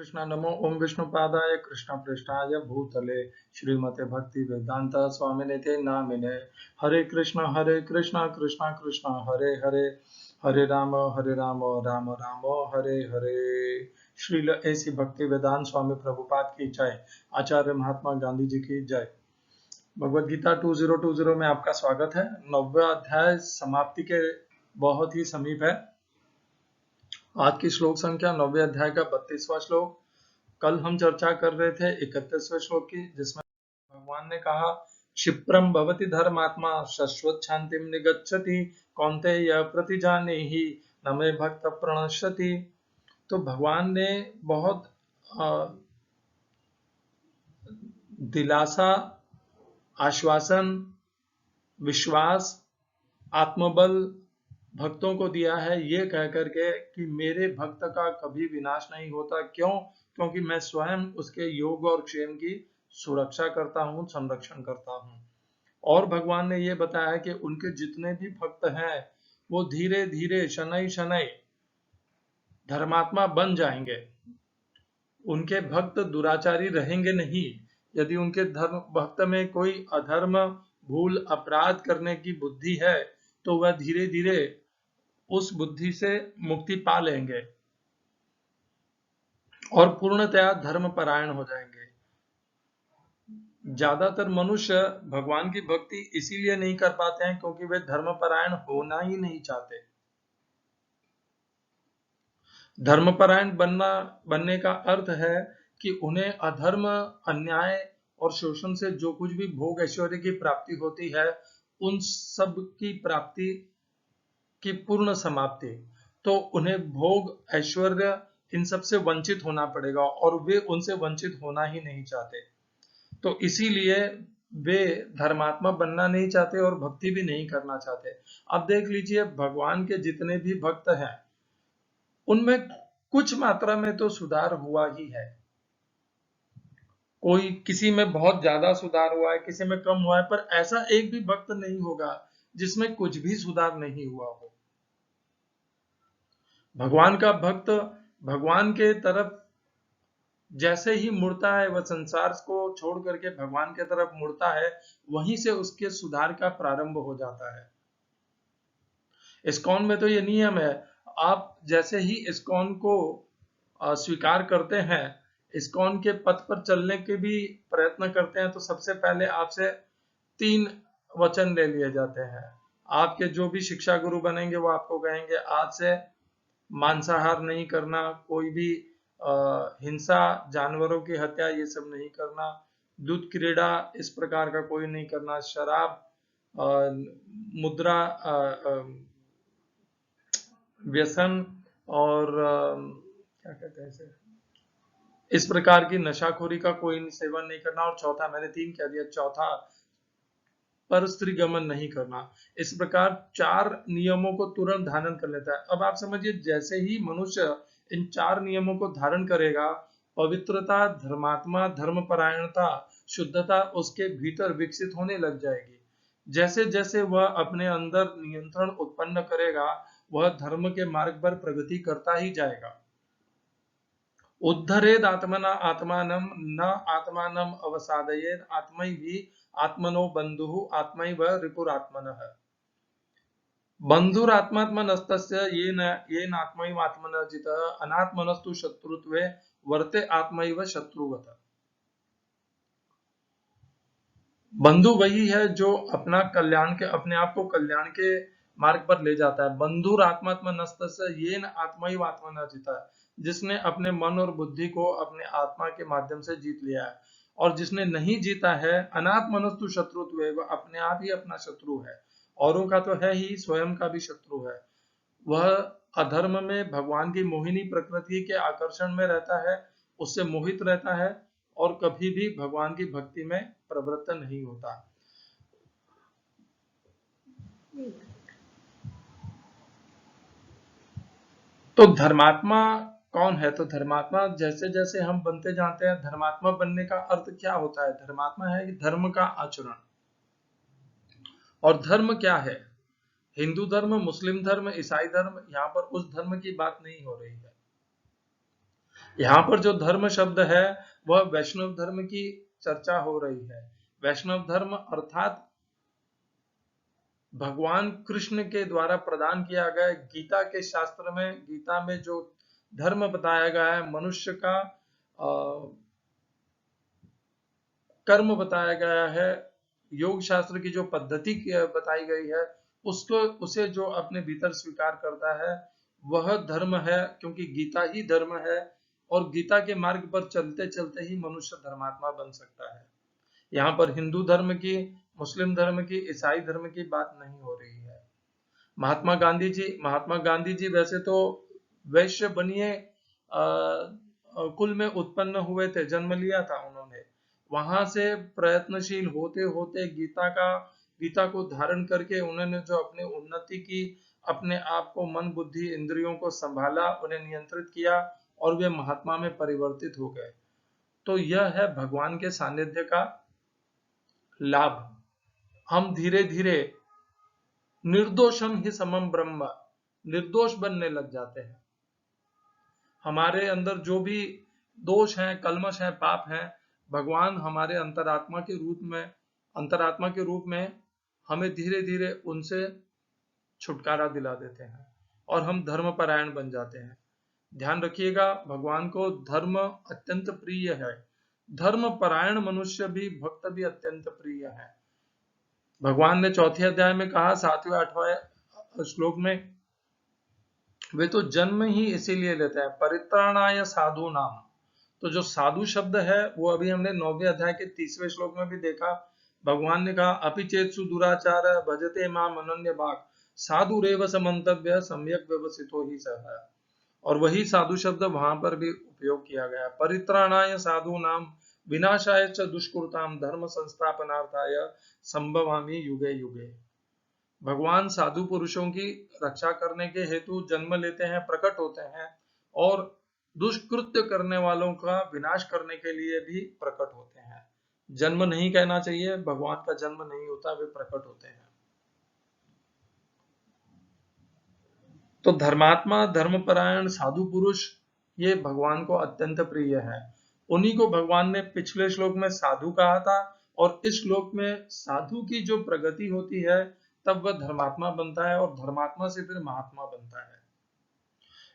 कृष्णा नमो ओम विष्णुपादाय कृष्णप्रेष्ठाय भूतले श्रीमते भक्ति वेदांत स्वामिने नामिने हरे कृष्णा कृष्णा कृष्णा हरे हरे हरे राम राम राम हरे हरे। श्रील ऐसी भक्ति वेदांत स्वामी प्रभुपाद की जय। आचार्य महात्मा गांधी जी की जय। भगवद गीता 2020 में आपका स्वागत है। 90वां अध्याय समाप्ति के बहुत ही समीप है। आज की श्लोक संख्या 90वें अध्याय का 32वां श्लोक। कल हम चर्चा कर रहे थे 31वें श्लोक की, जिसमें भगवान ने कहा क्षिप्रम भवति धर्मात्मा शाश्वत शांतिम निगच्छति कौन्तेय प्रतिजानीहि न मे भक्त प्रणश्यति। तो भगवान ने बहुत दिलासा, आश्वासन, विश्वास, आत्मबल भक्तों को दिया है, ये कह करके कि मेरे भक्त का कभी विनाश नहीं होता। क्यों? क्योंकि मैं स्वयं उसके योग और क्षेम की सुरक्षा करता हूँ, संरक्षण करता हूँ। और भगवान ने ये बताया कि उनके जितने भी भक्त हैं वो धीरे धीरे शनै शनै धर्मात्मा बन जाएंगे। उनके भक्त दुराचारी रहेंगे नहीं। यदि उनके धर्म भक्त में कोई अधर्म, भूल, अपराध करने की बुद्धि है तो वह धीरे धीरे उस बुद्धि से मुक्ति पा लेंगे और पूर्णतया धर्म परायण हो जाएंगे। ज्यादातर मनुष्य भगवान की भक्ति इसीलिए नहीं कर पाते हैं क्योंकि वे धर्म परायण होना ही नहीं चाहते। धर्मपरायण बनने का अर्थ है कि उन्हें अधर्म, अन्याय और शोषण से जो कुछ भी भोग ऐश्वर्य की प्राप्ति होती है, उन सब की प्राप्ति की पूर्ण समाप्ति। तो उन्हें भोग, ऐश्वर्य, इन सब से वंचित होना पड़ेगा और वे उनसे वंचित होना ही नहीं चाहते। तो इसीलिए वे धर्मात्मा बनना नहीं चाहते और भक्ति भी नहीं करना चाहते। अब देख लीजिए, भगवान के जितने भी भक्त हैं उनमें कुछ मात्रा में तो सुधार हुआ ही है। कोई किसी में बहुत ज्यादा सुधार हुआ है, किसी में कम हुआ है, पर ऐसा एक भी भक्त नहीं होगा जिसमें कुछ भी सुधार नहीं हुआ हो। भगवान का भक्त भगवान के तरफ जैसे ही मुड़ता है, वह संसार को छोड़ करके भगवान के तरफ मुड़ता है, वहीं से उसके सुधार का प्रारंभ हो जाता है। इस्कॉन में तो ये नियम है, आप जैसे ही इस्कॉन को स्वीकार करते हैं, इस्कॉन के पथ पर चलने के भी प्रयत्न करते हैं, तो सबसे पहले आपसे 3 वचन ले लिए जाते हैं। आपके जो भी शिक्षा गुरु बनेंगे वो आपको कहेंगे आज से मांसाहार नहीं करना, कोई भी हिंसा, जानवरों की हत्या, ये सब नहीं करना, दूध क्रीड़ा इस प्रकार का कोई नहीं करना, शराब, मुद्रा, व्यसन और क्या कहते हैं इसे, इस प्रकार की नशाखोरी का कोई सेवन नहीं करना। और चौथा, मैंने 3 कह दिया, चौथा पर स्त्री गमन नहीं करना। इस प्रकार 4 नियमों को तुरंत धारण कर लेता है। अब आप समझिए, जैसे ही मनुष्य इन 4 नियमों को धारण करेगा, पवित्रता, धर्मात्मा, धर्मपरायणता, शुद्धता उसके भीतर विकसित होने लग जाएगी। जैसे जैसे वह अपने अंदर नियंत्रण उत्पन्न करेगा, वह धर्म के मार्ग पर प्रगति करता ही जाएगा। उद्धरेद आत्मना आत्मानं न आत्मानं अवसादयेद आत्मैहि आत्मनो बंधुः आत्मैव रिपुरात्मनः। बंधुरात्मात्मनस्तस्य येन आत्मैव आत्मनः जितः अनात्मनस्तु शत्रुत्वे वर्ते आत्मैव शत्रुवत्। बंधु वही है जो अपना कल्याण के, अपने आप को कल्याण के मार्ग पर ले जाता है। बंधुरात्मात्मनस्तस्य येन आत्मैव आत्मनः जितः, जिसने अपने मन और बुद्धि को अपने आत्मा के माध्यम से जीत लिया है। और जिसने नहीं जीता है, अनात्मनस्तु शत्रुत्वे, वह अपने आप ही अपना शत्रु है। औरों का तो है ही, स्वयं का भी शत्रु है। वह अधर्म में भगवान की मोहिनी प्रकृति के आकर्षण में रहता है, उससे मोहित रहता है और कभी भी भगवान की भक्ति में प्रवृत्त नहीं होता। तो धर्मात्मा कौन है? तो धर्मात्मा जैसे जैसे हम बनते जाते हैं, धर्मात्मा बनने का अर्थ क्या होता है? धर्मात्मा है कि धर्म का आचरण। और धर्म क्या है? हिंदू धर्म, मुस्लिम धर्म, ईसाई धर्म, यहाँ पर उस धर्म की बात नहीं हो रही है। यहाँ पर जो धर्म शब्द है वह वैष्णव धर्म की चर्चा हो रही है। वैष्णव धर्म अर्थात भगवान कृष्ण के द्वारा प्रदान किया गया गीता के शास्त्र में, गीता में जो धर्म बताया गया है, मनुष्य का कर्म बताया गया है, योग शास्त्र की जो पद्धति बताई गई है, उसको उसे जो अपने भीतर स्वीकार करता है वह धर्म है, क्योंकि गीता ही धर्म है। और गीता के मार्ग पर चलते चलते ही मनुष्य धर्मात्मा बन सकता है। यहाँ पर हिंदू धर्म की, मुस्लिम धर्म की, ईसाई धर्म की बात नहीं हो रही है। महात्मा गांधी जी वैसे तो वैश्य बनिए कुल में उत्पन्न हुए थे, जन्म लिया था उन्होंने। वहां से प्रयत्नशील होते होते गीता को धारण करके उन्होंने जो अपनी उन्नति की, अपने आप को, मन बुद्धि इंद्रियों को संभाला, उन्हें नियंत्रित किया और वे महात्मा में परिवर्तित हो गए। तो यह है भगवान के सानिध्य का लाभ। हम धीरे धीरे निर्दोषम ही समम ब्रह्म, निर्दोष बनने लग जाते हैं। हमारे अंदर जो भी दोष हैं, कल्मश हैं, पाप हैं, भगवान हमारे अंतरात्मा के रूप में हमें धीरे धीरे उनसे छुटकारा दिला देते हैं और हम धर्मपरायण बन जाते हैं। ध्यान रखिएगा, भगवान को धर्म अत्यंत प्रिय है। धर्मपरायण मनुष्य भी, भक्त भी अत्यंत प्रिय है। भगवान ने चौथे अध्याय में कहा, 7वें 8वें श्लोक में, वे तो जन्म ही इसीलिए लेते हैं, परित्राणाय साधु नाम। तो जो साधु शब्द है वो अभी हमने 9वें अध्याय के 30वें श्लोक में भी देखा। भगवान ने कहा, अपि चेत्सु दुराचार भजते माम अनन्य भाग साधु रेव समंतव्य सम्यक व्यवसितो ही सह। और वही साधु शब्द वहां पर भी उपयोग किया गया। परित्राणाय साधु नाम विनाशाय च दुष्कृताम धर्म संस्थापनार्थाय संभवामि युगे युगे। भगवान साधु पुरुषों की रक्षा करने के हेतु जन्म लेते हैं, प्रकट होते हैं, और दुष्कृत्य करने वालों का विनाश करने के लिए भी प्रकट होते हैं। जन्म नहीं कहना चाहिए, भगवान का जन्म नहीं होता, वे प्रकट होते हैं। तो धर्मात्मा, धर्मपरायण, साधु पुरुष, ये भगवान को अत्यंत प्रिय है। उन्हीं को भगवान ने पिछले श्लोक में साधु कहा था, और इस श्लोक में साधु की जो प्रगति होती है तब वह धर्मात्मा बनता है, और धर्मात्मा से फिर महात्मा बनता है।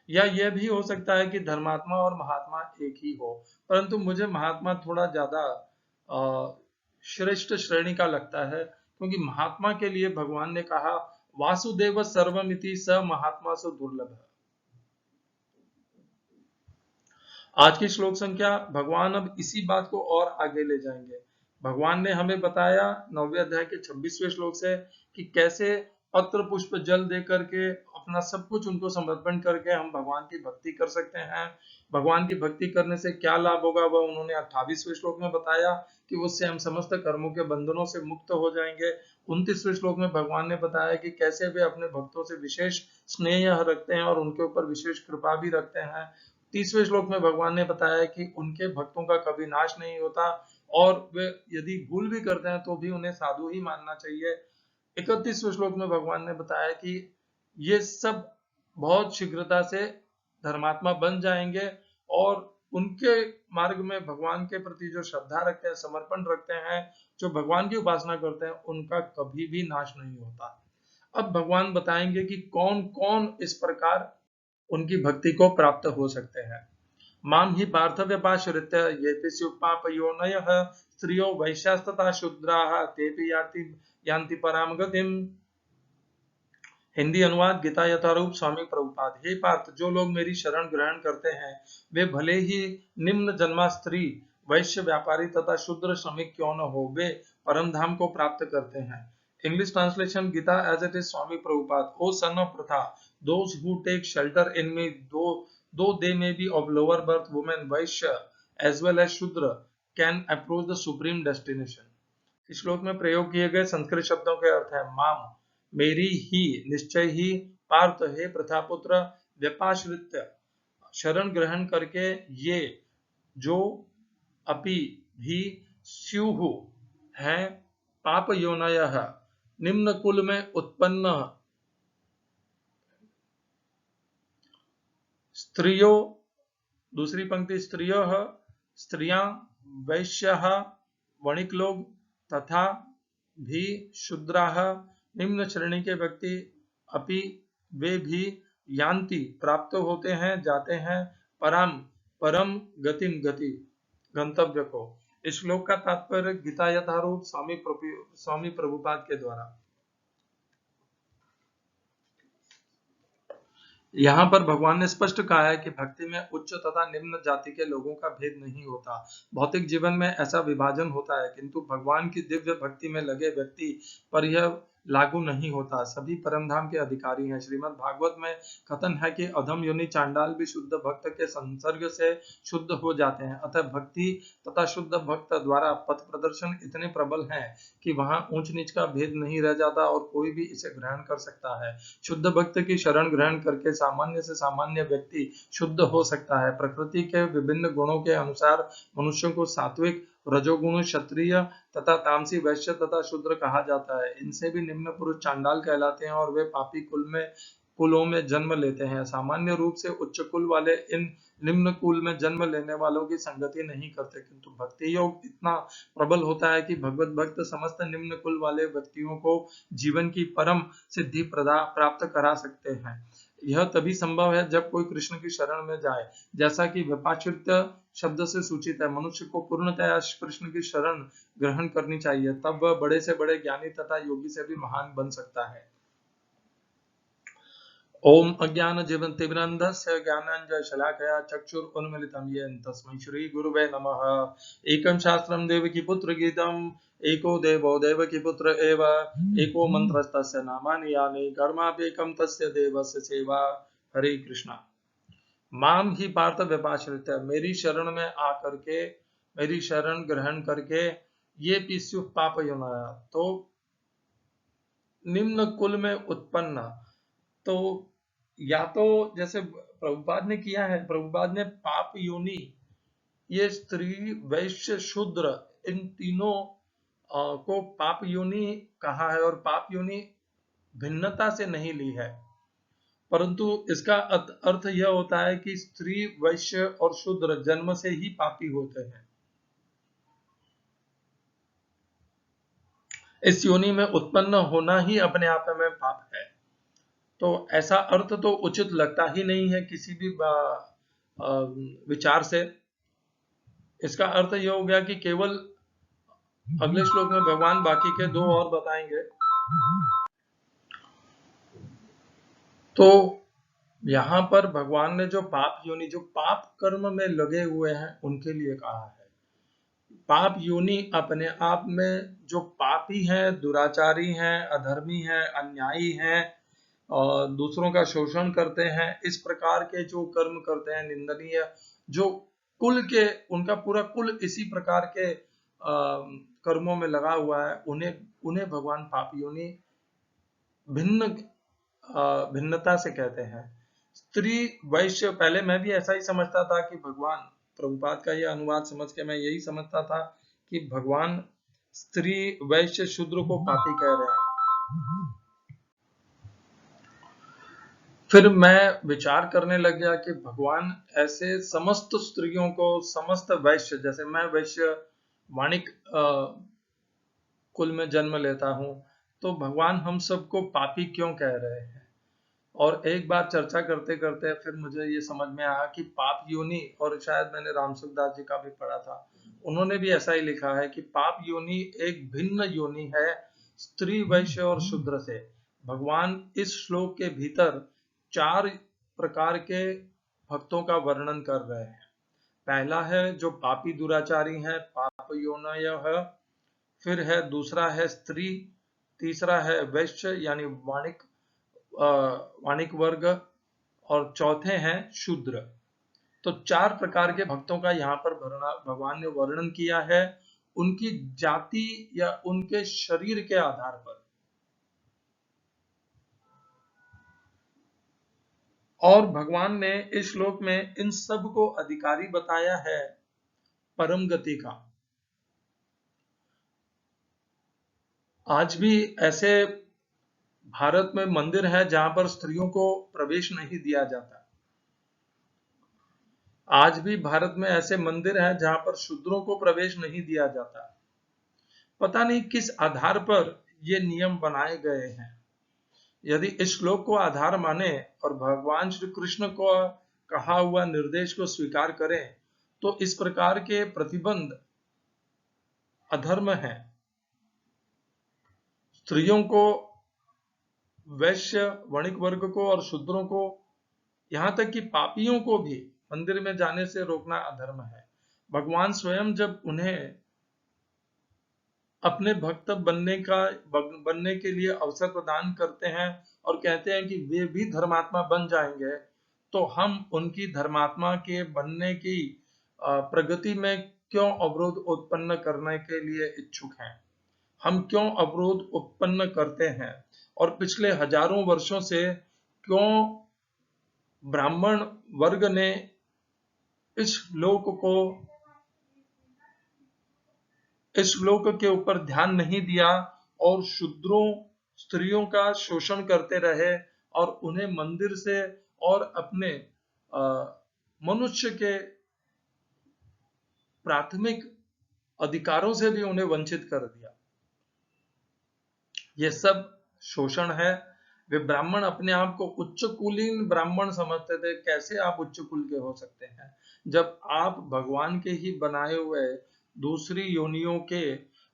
या यह भी हो सकता है कि धर्मात्मा और महात्मा एक ही हो, परंतु मुझे महात्मा थोड़ा ज्यादा श्रेष्ठ श्रेणी का लगता है, क्योंकि महात्मा के लिए भगवान ने कहा, वासुदेव सर्वमिति स महात्मा सु दुर्लभ। आज की श्लोक संख्या भगवान अब इसी बात को और आगे ले जाएंगे। भगवान ने हमें बताया 9वें अध्याय के 26वें श्लोक से कि कैसे पत्र पुष्प जल दे करके, अपना सब कुछ उनको समर्पण करके हम भगवान की भक्ति कर सकते हैं। भगवान की भक्ति करने से क्या लाभ होगा वह उन्होंने 28वें श्लोक में बताया कि उससे हम समस्त कर्मों के बंधनों से मुक्त हो जाएंगे। 29वें श्लोक में भगवान ने बताया कि कैसे वे अपने भक्तों से विशेष स्नेह रखते हैं और उनके ऊपर विशेष कृपा भी रखते हैं। 30वें श्लोक में भगवान ने बताया कि उनके भक्तों का कभी नाश नहीं होता, और वे यदि भूल भी करते हैं तो भी उन्हें साधु ही मानना चाहिए। 31वें श्लोक में भगवान ने बताया कि ये सब बहुत शीघ्रता से धर्मात्मा बन जाएंगे, और उनके मार्ग में भगवान के प्रति जो श्रद्धा रखते हैं, समर्पण रखते हैं, जो भगवान की उपासना करते हैं, उनका कभी भी नाश नहीं होता। अब भगवान बताएंगे कि कौन कौन इस प्रकार उनकी भक्ति को प्राप्त हो सकते हैं। माम ही पार्थ व्यपाश्रित्य येते स्युपापयोनयः स्त्रियो वैश्यास्तथा शूद्राः तेपि यान्ति पराम गतिम। हिंदी अनुवाद गीता यथारूप स्वामी प्रभुपाद। हे पार्थ, जो लोग मेरी शरण ग्रहण करते हैं वे भले ही निम्न जन्मा स्त्री, वैश्य, व्यापारी तथा शूद्र श्रमिक क्यों न हो, वे परम धाम को प्राप्त करते हैं। English translation Gita as it is Swami Prabhupada. O son of Pratha, those who take shelter in me, though they may be of lower birth, women, Vaishya as well as Shudra, can approach the supreme destination. इस श्लोक में प्रयोग किए गए संस्कृत शब्दों के अर्थ है, माम, मेरी ही, निश्चय ही, पार्थ, हे प्रथापुत्र, व्यपाश्रित्य, शरण ग्रहण करके, ये, जो, अपि, भी, स्युः, हैं, पाप योनयः, निम्न कुल में उत्पन्न स्त्रियों दूसरी पंक्ति स्त्रियः, स्त्रियां, वैश्यः, वणिक लोग तथा भी शूद्राः, निम्न श्रेणी के व्यक्ति अपि वे भी यान्ति प्राप्त होते हैं, जाते हैं परम परम गतिम गति गंतव्य को। इस श्लोक का तात्पर्य गीता यथारूप स्वामी प्रभुपाद के द्वारा। यहाँ पर भगवान ने स्पष्ट कहा है कि भक्ति में उच्च तथा निम्न जाति के लोगों का भेद नहीं होता। भौतिक जीवन में ऐसा विभाजन होता है, किंतु भगवान की दिव्य भक्ति में लगे व्यक्ति पर यह लागू नहीं होता। सभी परमधाम के अधिकारी हैं। श्रीमद् भागवत में कथन है कि अधम योनि चांडाल भी शुद्ध भक्त के संसर्ग से शुद्ध हो जाते हैं। अतः भक्ति तथा शुद्ध भक्त द्वारा पथ प्रदर्शन इतने प्रबल हैं कि वहां ऊंच नीच का भेद नहीं रह जाता और कोई भी इसे ग्रहण कर सकता है। शुद्ध भक्त की शरण ग्रहण करके सामान्य से सामान्य व्यक्ति शुद्ध हो सकता है। प्रकृति के विभिन्न गुणों के अनुसार मनुष्यों को सात्विक, रजोगुण क्षत्रिय तथा तामसी वैश्य तथा शूद्र कहा जाता है। इनसे भी निम्न पुरुष चांडाल कहलाते हैं और वे पापी कुलों में जन्म लेते हैं। सामान्य रूप से उच्च कुल वाले इन निम्न कुल में जन्म लेने वालों की संगति नहीं करते, किंतु भक्ति योग इतना प्रबल होता है कि भगवत भक्त समस्त निम्न कुल वाले व्यक्तियों को जीवन की परम सिद्धि प्राप्त करा सकते हैं। यह तभी संभव है जब कोई कृष्ण की शरण में जाए। जैसा कि विपाश्रित शब्द से सूचित है, मनुष्य को पूर्णतया कृष्ण की शरण ग्रहण करनी चाहिए, तब वह बड़े से बड़े ज्ञानी तथा योगी से भी महान बन सकता है। ओम अज्ञानतिमिरन्धस्य ज्ञानाञ्जनशलाकया चक्षुरुन्मीलितं येन तस्मै श्रीगुरुवे नमः। एकं शास्त्रं देवकीपुत्र गीतम् एको देवो देवकीपुत्र एव एको मन्त्रस्तस्य नामानि यानि कर्माप्येकं तस्य देवस्य सेवा। हरे कृष्णा। माम ही पार्थ व्यपाश्रित, मेरी शरण में आकर के मेरी शरण ग्रहण करके ये पिस्यु पाप योनाया, तो निम्न कुल में उत्पन्न, तो या तो जैसे प्रभुपाद ने किया है, प्रभुपाद ने पाप योनि, ये स्त्री वैश्य शूद्र इन तीनों को पाप योनि कहा है और पाप योनि भिन्नता से नहीं ली है, परंतु इसका अर्थ यह होता है कि स्त्री वैश्य और शूद्र जन्म से ही पापी होते हैं। इस योनि में उत्पन्न होना ही अपने आप में पाप है। तो ऐसा अर्थ तो उचित लगता ही नहीं है किसी भी विचार से। इसका अर्थ यह हो गया कि केवल अगले श्लोक में भगवान बाकी के दो और बताएंगे। तो यहाँ पर भगवान ने जो पाप योनि, जो पाप कर्म में लगे हुए हैं, उनके लिए कहा है। पाप योनि अपने आप में जो पापी हैं, दुराचारी हैं, अधर्मी हैं, अन्यायी हैं और दूसरों का शोषण करते हैं, इस प्रकार के जो कर्म करते हैं निंदनीय, जो कुल के उनका पूरा कुल इसी प्रकार के कर्मों में लगा हुआ है, उन्हें भगवान पाप योनि भिन्नता से कहते हैं। स्त्री वैश्य, पहले मैं भी ऐसा ही समझता था कि भगवान, प्रभुपाद का यह अनुवाद समझ के मैं यही समझता था कि भगवान स्त्री वैश्य शूद्र को पापी कह रहे हैं। फिर मैं विचार करने लग गया कि भगवान ऐसे समस्त स्त्रियों को, समस्त वैश्य, जैसे मैं वैश्य वाणिक कुल में जन्म लेता हूं, तो भगवान हम सबको पापी क्यों कह रहे हैं। और एक बार चर्चा करते करते फिर मुझे ये समझ में आया कि पाप योनि, और शायद मैंने रामसुखदास जी का भी पढ़ा था, उन्होंने भी ऐसा ही लिखा है कि पाप योनि एक भिन्न योनि है स्त्री वैश्य और शूद्र से। भगवान इस श्लोक के भीतर 4 प्रकार के भक्तों का वर्णन कर रहे हैं। पहला है जो पापी दुराचारी हैं, पाप योनय है। फिर है दूसरा है स्त्री, तीसरा है वैश्य यानी वाणिक वर्ग, और चौथे हैं शूद्र। तो 4 प्रकार के भक्तों का यहाँ पर भगवान ने वर्णन किया है, उनकी जाति या उनके शरीर के आधार पर। और भगवान ने इस श्लोक में इन सब को अधिकारी बताया है परम गति का। आज भी ऐसे भारत में मंदिर है जहां पर स्त्रियों को प्रवेश नहीं दिया जाता। आज भी भारत में ऐसे मंदिर हैं जहां पर शूद्रों को प्रवेश नहीं दिया जाता। पता नहीं किस आधार पर ये नियम बनाए गए हैं। यदि इस श्लोक को आधार माने और भगवान श्री कृष्ण को कहा हुआ निर्देश को स्वीकार करें, तो इस प्रकार के प्रतिबंध अधर्म है। स्त्रियों को, वैश्य वणिक वर्ग को और शूद्रों को, यहाँ तक कि पापियों को भी मंदिर में जाने से रोकना अधर्म है। भगवान स्वयं जब उन्हें अपने भक्त बनने के लिए अवसर प्रदान करते हैं और कहते हैं कि वे भी धर्मात्मा बन जाएंगे, तो हम उनकी धर्मात्मा के बनने की प्रगति में क्यों अवरोध उत्पन्न करने के लिए इच्छुक हैं? हम क्यों अवरोध उत्पन्न करते हैं? और पिछले हजारों वर्षों से क्यों ब्राह्मण वर्ग ने इस श्लोक के ऊपर ध्यान नहीं दिया और शूद्रों, स्त्रियों का शोषण करते रहे और उन्हें मंदिर से और अपने मनुष्य के प्राथमिक अधिकारों से भी उन्हें वंचित कर दिया। यह सब शोषण है। वे ब्राह्मण अपने आप को उच्च कुलीन ब्राह्मण समझते थे। कैसे आप उच्च कुल के हो सकते हैं जब आप भगवान के ही बनाए हुए दूसरी योनियों के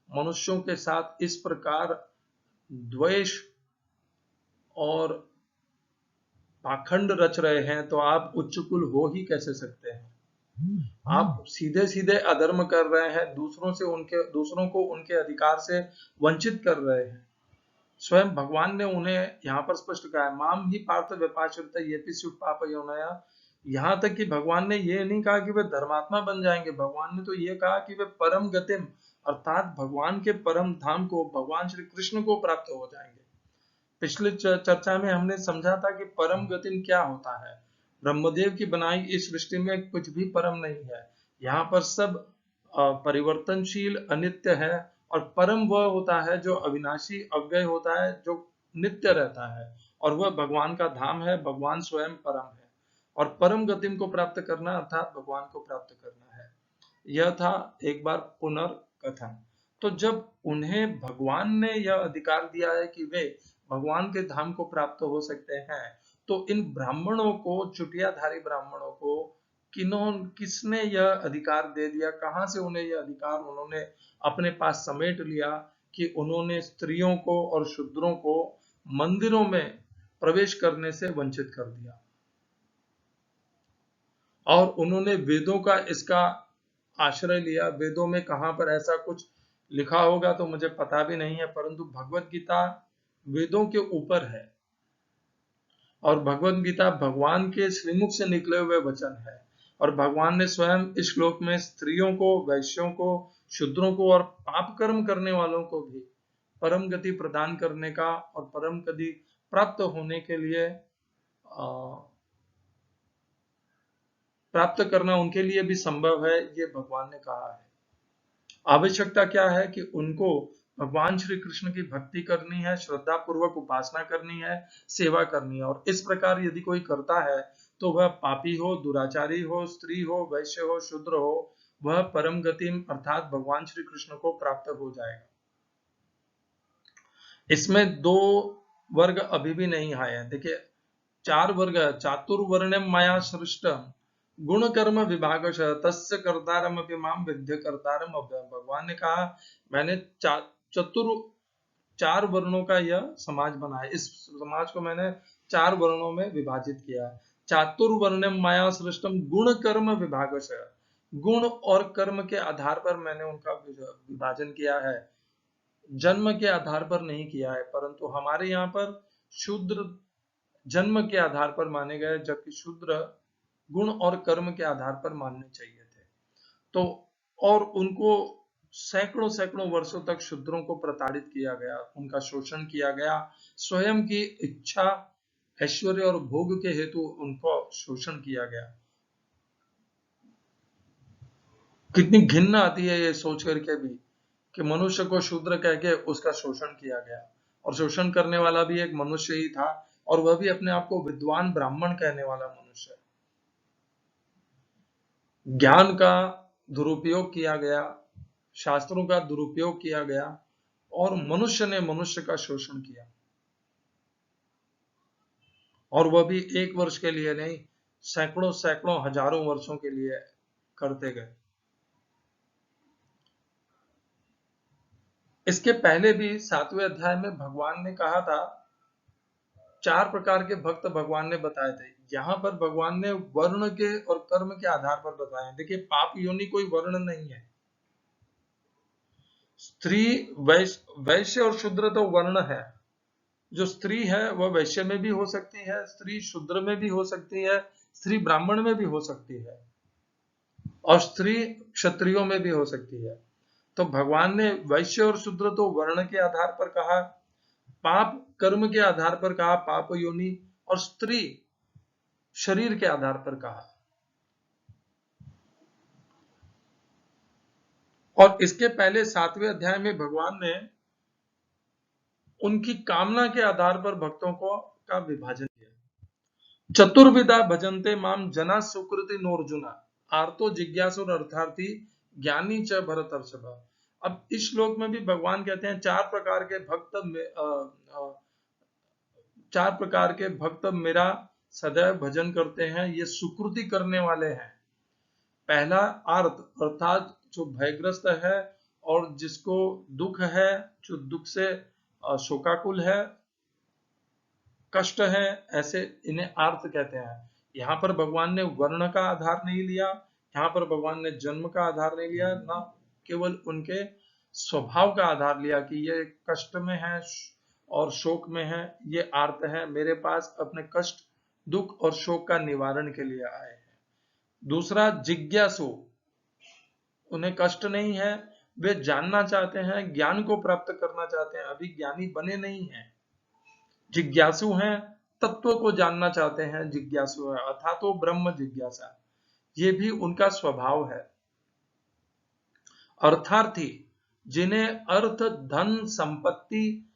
मनुष्यों के साथ इस प्रकार द्वेष और पाखंड रच रहे हैं, तो आप उच्च कुल हो ही कैसे सकते हैं? आप सीधे सीधे अधर्म कर रहे हैं, दूसरों को उनके अधिकार से वंचित कर रहे हैं। स्वयं भगवान ने उन्हें यहाँ पर स्पष्ट कहा है, माम ही पार्थ व्यपाश्रित येपि स्युः पापयोनयः। यहाँ तक कि भगवान ने ये नहीं कहा कि वे धर्मात्मा बन जाएंगे, भगवान ने तो ये कहा कि वे परम गतिम अर्थात भगवान के परम धाम को, भगवान श्री कृष्ण को प्राप्त हो जाएंगे। पिछले चर्चा में हमने समझा था कि परम गतिम क्या होता है। ब्रह्मदेव की बनाई इस सृष्टि में कुछ भी परम नहीं है। यहाँ पर सब परिवर्तनशील, अनित्य है, और परम वह होता है जो अविनाशी, अव्यय होता है, जो नित्य रहता है, और वह भगवान का धाम है। भगवान स्वयं परम है, और परम गतिम को प्राप्त करना अर्थात भगवान को प्राप्त करना है। यह था एक बार पुनर्कथन। तो जब उन्हें भगवान ने यह अधिकार दिया है कि वे भगवान के धाम को प्राप्त हो सकते हैं, तो इन ब्राह्मणों को, चुटियाधारी ब्राह्मणों को किसने यह अधिकार दे दिया? कहां से उन्हें यह अधिकार उन्होंने अपने पास समेट लिया कि उन्होंने स्त्रियों को और शूद्रों को मंदिरों में प्रवेश करने से वंचित कर दिया? और उन्होंने वेदों का इसका आश्रय लिया। वेदों में कहां पर ऐसा कुछ लिखा होगा तो मुझे पता भी नहीं है, परंतु भगवत गीता वेदों के ऊपर है, और भगवत गीता भगवान के श्रीमुख से निकले हुए वचन है। और भगवान ने स्वयं इस श्लोक में स्त्रियों को, वैश्यों को, शूद्रों को और पाप कर्म करने वालों को भी परम गति प्रदान करने का और परम गति प्राप्त होने के लिए प्राप्त करना उनके लिए भी संभव है, ये भगवान ने कहा है। आवश्यकता क्या है कि उनको भगवान श्री कृष्ण की भक्ति करनी है, श्रद्धा पूर्वक उपासना करनी है, सेवा करनी है। और इस प्रकार यदि कोई करता है तो वह पापी हो, दुराचारी हो, स्त्री हो, वैश्य हो, शूद्र हो, वह परम गति अर्थात भगवान श्री कृष्ण को प्राप्त हो जाएगा। इसमें दो वर्ग अभी भी नहीं आए हैं। देखिए, 4 वर्ग, चातुर्वर्ण्यम माया सृष्टम गुण कर्म विभागश तस्य कर्तारम अपि माम विद्य कर्तारम अव्ययम्। भगवान ने कहा, मैंने चार वर्णों का यह समाज बनाया, इस समाज को मैंने 4 वर्णों में विभाजित किया। चातुर्वर्ण्यम माया सृष्टम गुण कर्म विभागश, गुण और कर्म के आधार पर मैंने उनका विभाजन किया है, जन्म के आधार पर नहीं किया है। परंतु हमारे यहाँ पर शूद्र जन्म के आधार पर माने गए, जबकि शूद्र गुण और कर्म के आधार पर मानने चाहिए थे। तो और उनको सैकड़ों सैकड़ों वर्षों तक शूद्रों को प्रताड़ित किया गया, उनका शोषण किया गया, स्वयं की इच्छा, ऐश्वर्य और भोग के हेतु उनको शोषण किया गया। कितनी घिन्न आती है ये सोच करके भी कि मनुष्य को शूद्र कह के उसका शोषण किया गया, और शोषण करने वाला भी एक मनुष्य ही था, और वह भी अपने आप को विद्वान ब्राह्मण कहने वाला मनुष्य। ज्ञान का दुरुपयोग किया गया, शास्त्रों का दुरुपयोग किया गया और मनुष्य ने मनुष्य का शोषण किया, और वह भी एक वर्ष के लिए नहीं, सैकड़ों सैकड़ों हजारों वर्षों के लिए करते गए। इसके पहले भी 7वें अध्याय में भगवान ने कहा था, 4 प्रकार के भक्त भगवान ने बताए थे। यहाँ पर भगवान ने वर्ण के और कर्म के आधार पर बताए। देखिए, पाप योनि कोई वर्ण नहीं है। स्त्री, वैश्य और शूद्र तो वर्ण है। जो स्त्री है वह वैश्य में भी हो सकती है, स्त्री शूद्र में भी हो सकती है, स्त्री ब्राह्मण में भी हो सकती है, और स्त्री क्षत्रियों में भी हो सकती है। तो भगवान ने वैश्य और शूद्र तो वर्ण के आधार पर कहा, पाप कर्म के आधार पर कहा, पाप योनि, और स्त्री शरीर के आधार पर कहा। और इसके पहले 7वें अध्याय में भगवान ने उनकी कामना के आधार पर भक्तों को का विभाजन किया। चतुर्विधा भजन्ते माम जना सुकृति नोर्जुना आर्तो जिज्ञासु अर्थार्थी ज्ञानी च भरतर्षभ। अब इस श्लोक में भी भगवान कहते हैं, 4 प्रकार के भक्त मेरा सदैव भजन करते हैं, ये सुकृति करने वाले हैं। पहला आर्त, अर्थात जो भयग्रस्त है और जिसको दुख है, जो दुख से शोकाकुल है, कष्ट है, ऐसे इन्हें आर्त कहते हैं। यहाँ पर भगवान ने वर्ण का आधार नहीं लिया, यहाँ पर भगवान ने जन्म का आधार नहीं लिया, ना केवल उनके स्वभाव का आधार लिया कि ये कष्ट में है और शोक में है, ये आर्त है, मेरे पास अपने कष्ट, दुख और शोक का निवारण के लिए आए हैं। दूसरा जिज्ञासु, उन्हें कष्ट नहीं है, वे जानना चाहते हैं, ज्ञान को प्राप्त करना चाहते हैं, अभी ज्ञानी बने नहीं हैं, जिज्ञासु हैं, तत्व को जानना चाहते हैं, जिज्ञासु है, अर्थात तो ब्रह्म जिज्ञासा, ये भी उनका स्वभाव है। अर्थार्थी, जिन्हें अर्थ, धन, संपत्ति,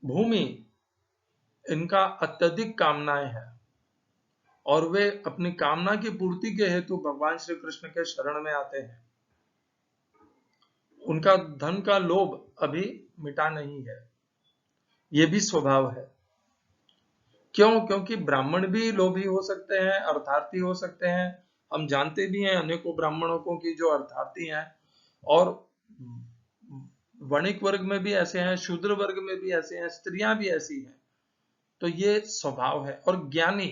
भूमि, इनका अत्यधिक कामनाएं हैं और वे अपनी कामना की पूर्ति के हेतु भगवान श्री कृष्ण के शरण में आते हैं। उनका धन का लोभ अभी मिटा नहीं है, ये भी स्वभाव है। क्यों? क्योंकि ब्राह्मण भी लोभी हो सकते हैं, अर्थार्थी हो सकते हैं। हम जानते भी हैं अनेकों ब्राह्मणों को कि जो अर्थार्थी हैं, और वणिक वर्ग में भी ऐसे हैं, शूद्र वर्ग में भी ऐसे हैं, स्त्रियां भी ऐसी हैं। तो ये स्वभाव है। और ज्ञानी,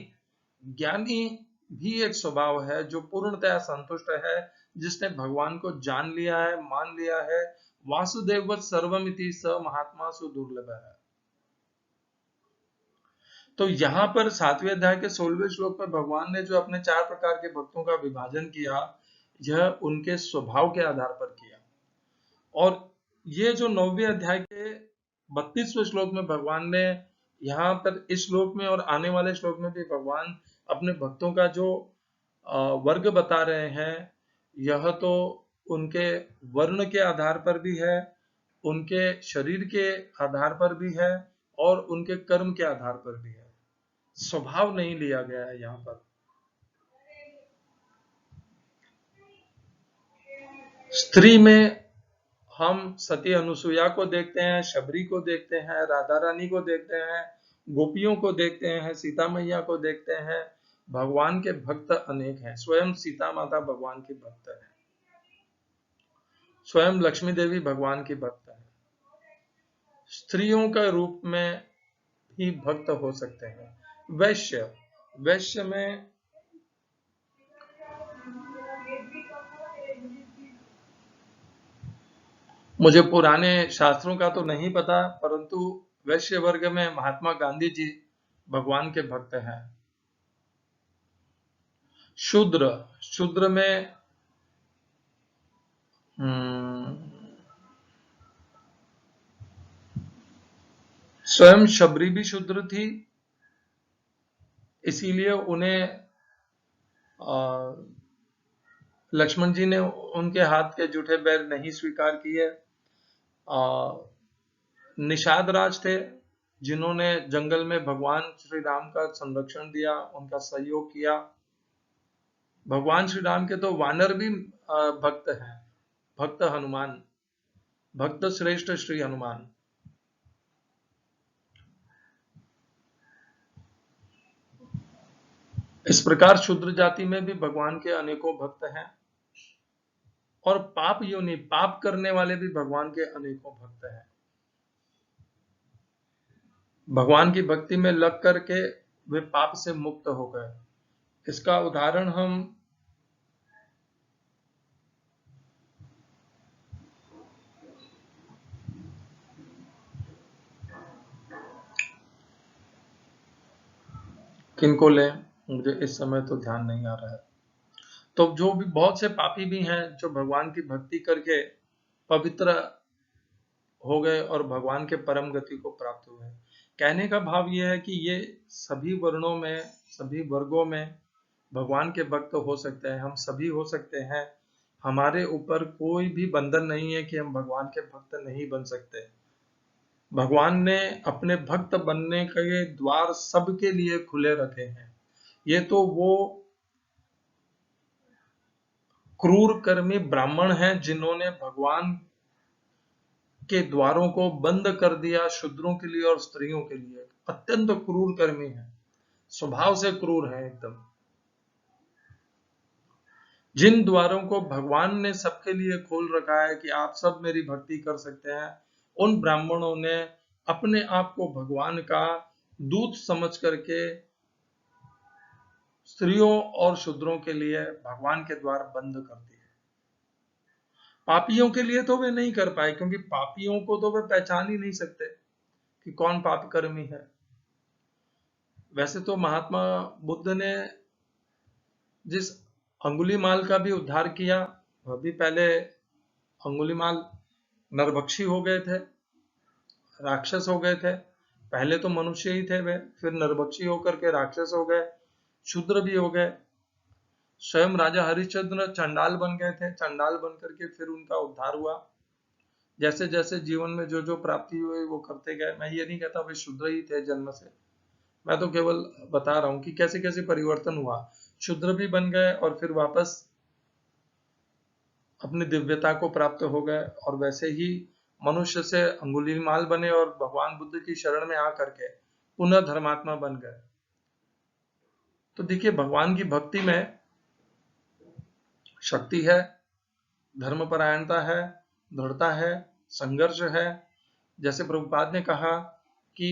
ज्ञानी भी एक स्वभाव है जो पूर्णतया संतुष्ट है, जिसने भगवान को जान लिया है, मान लिया है। वासुदेववत् सर्वमिति स महात्मा सुदुर्लभ है। तो यहाँ पर 7वें अध्याय के 16वें श्लोक में भगवान ने जो अपने 4 प्रकार के भक्तों का विभाजन किया, यह उनके स्वभाव के आधार पर किया। और ये जो 9वें अध्याय के 32वें श्लोक में भगवान ने, यहाँ पर इस श्लोक में और आने वाले श्लोक में भी भगवान अपने भक्तों का जो वर्ग बता रहे हैं, यह तो उनके वर्ण के आधार पर भी है, उनके शरीर के आधार पर भी है, और उनके कर्म के आधार पर भी है। स्वभाव नहीं लिया गया है यहाँ पर। स्त्री में हम सती अनुसुईया को देखते हैं, शबरी को देखते हैं, राधा रानी को देखते हैं, गोपियों को देखते हैं, सीता मैया को देखते हैं। भगवान के भक्त अनेक हैं, स्वयं सीता माता भगवान की भक्त है, स्वयं लक्ष्मी देवी भगवान की भक्त है। स्त्रियों के रूप में ही भक्त हो सकते हैं। वैश्य, वैश्य में मुझे पुराने शास्त्रों का तो नहीं पता, परंतु वैश्य वर्ग में महात्मा गांधी जी भगवान के भक्त हैं। शूद्र, शूद्र में स्वयं शबरी भी शूद्र थी, इसीलिए उन्हें लक्ष्मण जी ने उनके हाथ के जूठे बैर नहीं स्वीकार किए। निषाद राज थे, जिन्होंने जंगल में भगवान श्री राम का संरक्षण दिया, उनका सहयोग किया। भगवान श्री राम के तो वानर भी भक्त हैं, भक्त हनुमान, भक्त श्रेष्ठ श्री हनुमान। इस प्रकार शूद्र जाति में भी भगवान के अनेकों भक्त हैं, और पाप योनि, पाप करने वाले भी भगवान के अनेकों भक्त हैं। भगवान की भक्ति में लग करके वे पाप से मुक्त हो गए। इसका उदाहरण हम किनको लें, मुझे इस समय तो ध्यान नहीं आ रहा है। तो जो भी बहुत से पापी भी हैं जो भगवान की भक्ति करके पवित्र हो गए और भगवान के परम गति को प्राप्त हुए। कहने का भाव यह है कि ये सभी वर्णों में, सभी वर्गों में भगवान के भक्त हो सकते हैं, हम सभी हो सकते हैं। हमारे ऊपर कोई भी बंधन नहीं है कि हम भगवान के भक्त नहीं बन सकते। भगवान ने अपने भक्त बनने के द्वार सबके लिए खुले रखे हैं। ये तो वो क्रूर कर्मी ब्राह्मण हैं जिन्होंने भगवान के द्वारों को बंद कर दिया शूद्रों के लिए और स्त्रियों के लिए। अत्यंत क्रूर कर्मी है, स्वभाव से क्रूर है एकदम। जिन द्वारों को भगवान ने सबके लिए खोल रखा है कि आप सब मेरी भक्ति कर सकते हैं, उन ब्राह्मणों ने अपने आप को भगवान का दूत समझ करके स्त्रियों और शूद्रों के लिए भगवान के द्वार बंद कर दिए। पापियों के लिए तो वे नहीं कर पाए, क्योंकि पापियों को तो वे पहचान ही नहीं सकते कि कौन पाप कर्मी है। वैसे तो महात्मा बुद्ध ने जिस अंगुलीमाल का भी उद्धार किया, वह भी पहले अंगुलीमाल नरभक्षी हो गए थे, राक्षस हो गए थे। पहले तो मनुष्य ही थे वे, फिर नरभक्षी होकर के राक्षस हो गए, शूद्र भी हो गए। स्वयं राजा हरिश्चंद्र चंडाल बन गए थे, चंडाल बन करके फिर उनका उद्धार हुआ। जैसे जैसे जीवन में जो जो प्राप्ति हुई वो करते गए। मैं ये नहीं कहता वे शूद्र ही थे जन्म से, मैं तो केवल बता रहा हूं कि कैसे कैसे परिवर्तन हुआ। शूद्र भी बन गए और फिर वापस अपनी दिव्यता को प्राप्त हो गए, और वैसे ही मनुष्य से अंगुलीमाल बने और भगवान बुद्ध की शरण में आकर के पुनः धर्मात्मा बन गए। तो देखिए, भगवान की भक्ति में शक्ति है, धर्मपरायणता है, दृढ़ता है, संघर्ष है। जैसे प्रभुपाद ने कहा कि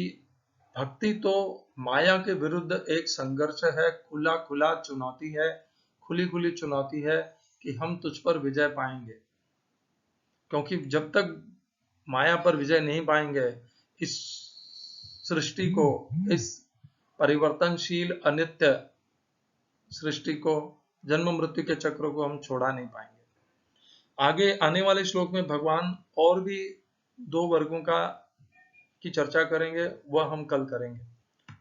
भक्ति तो माया के विरुद्ध एक संघर्ष है, खुला खुला चुनौती है, खुली खुली चुनौती है कि हम तुझ पर विजय पाएंगे। क्योंकि जब तक माया पर विजय नहीं पाएंगे, इस सृष्टि को, इस परिवर्तनशील अनित्य सृष्टि को, जन्म मृत्यु के चक्र को हम छोड़ा नहीं पाएंगे। आगे आने वाले श्लोक में भगवान और भी दो वर्गों की चर्चा करेंगे, वह हम कल करेंगे।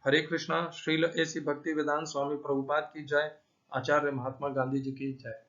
हरे कृष्णा। श्रील एसी भक्ति वेदांत स्वामी प्रभुपाद की जय। आचार्य महात्मा गांधी जी की जय।